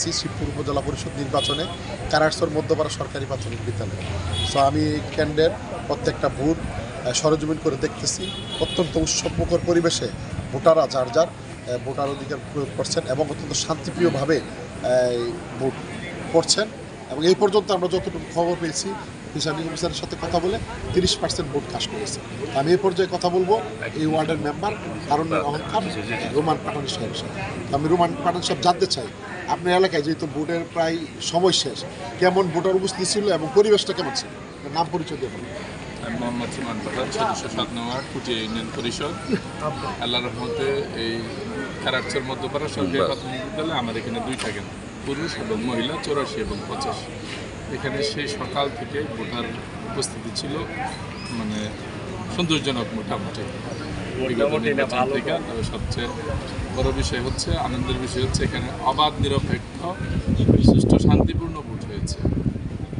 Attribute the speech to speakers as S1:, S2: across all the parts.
S1: আছি শিবপুর উপজেলা পরিষদ নির্বাচনে কারারসর মধ্যপাড়া সরকারি প্রাথমিক বিদ্যালয়। সো আমি কেন্দ্রের প্রত্যেকটা বুথ সরজমিন করে দেখতেছি। অত্যন্ত উৎসবমুখর পরিবেশে ভোটাররা যার যার ভোটার অধিকার প্রয়োগ করছেন এবং অত্যন্ত শান্তিপ্রিয়ভাবে ভোট করছেন। এবং এই পর্যন্ত আমরা যতটুকু খবর পেয়েছি রিটার্নিং অফিসারের সাথে কথা বলে 30% ভোট কাস্ট করেছে। আমি এই পর্যায়ে কথা বলবো এই ওয়ার্ডের মেম্বার হারুনের অহংকার রোমান পাঠান সাহেবের সাথে। আমি রোমান পাঠান সাহেব জানতে চাই আপনার এলাকায় যেহেতু ভোটের প্রায় সময় শেষ, কেমন ভোটার উপস্থিতি ছিল এবং পরিবেশটা কেমন ছিল? নাম পরিচয় দেবেন।
S2: আমি মোহাম্মদ রোমান পাঠান, সদস্য 7 নং ওয়ার্ড কুটিয়া ইউনিয়ন পরিষদ। আল্লাহর রহমতে এই কারারচর মধ্যপাড়া সরকারি প্রাথমিক বিদ্যালয়ে আমার এখানে 2টা কেন্দ্র, পুরুষ এবং মহিলা 84 এবং 85। এখানে সেই সকাল থেকে ভোটার উপস্থিতি ছিল মানে সন্তোষজনক মোটামুটি থেকে। তবে সবচেয়ে বড় বিষয় হচ্ছে, আনন্দের বিষয় হচ্ছে এখানে অবাধ নিরপেক্ষ সুষ্ঠু শান্তিপূর্ণ ভোট হয়েছে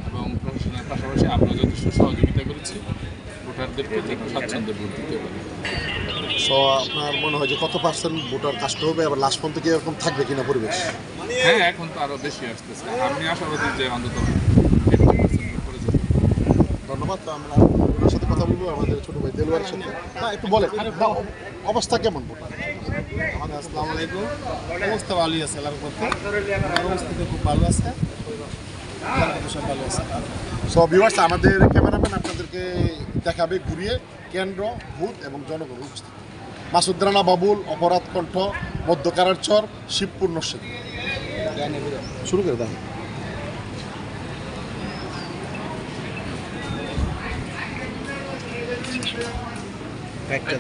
S2: এবং প্রশাসনের পাশাপাশি আমরা যথেষ্ট সহযোগিতা করেছি ভোটারদেরকে যেন স্বাচ্ছন্দ্যে ভোট দিতে পারে।
S1: সো আপনার মনে হয় যে কত পার্সেন্ট ভোটার কাস্ট হবে, আবার লাস্ট পর্যন্ত কি এরকম থাকবে কিনা পরিবেশ?
S2: হ্যাঁ, এখন তো আরও বেশি আসতেছে। আমি আশাবাদী যে অন্তত 50% করে যাবে।
S1: ধন্যবাদ। তো আমরা ওনার সাথে কথা বলবো, আমাদের ছোটো ভাই দেলোয়ারের সাথে। হ্যাঁ, একটু বলে অবস্থা কেমন ভোটার?
S3: আমাদের আসসালামু আলাইকুম। অবস্থা ভালোই আছে, এলাকার পক্ষে অবস্থিতি খুব ভালো আছে, সব ভালো আছে।
S1: সব ভিউয়ার্স, আমাদের ক্যামেরাম্যান আপনাদেরকে দেখাবে ঘুরিয়ে কেন্দ্র, বুথ এবং জনগণ উপস্থিত। মাসুদ রানা বাবুল, অপরাধ কণ্ঠ, মধ্য কারারচর, শিবপুর নরসিং। শুরু করে দেখেন।
S3: একটা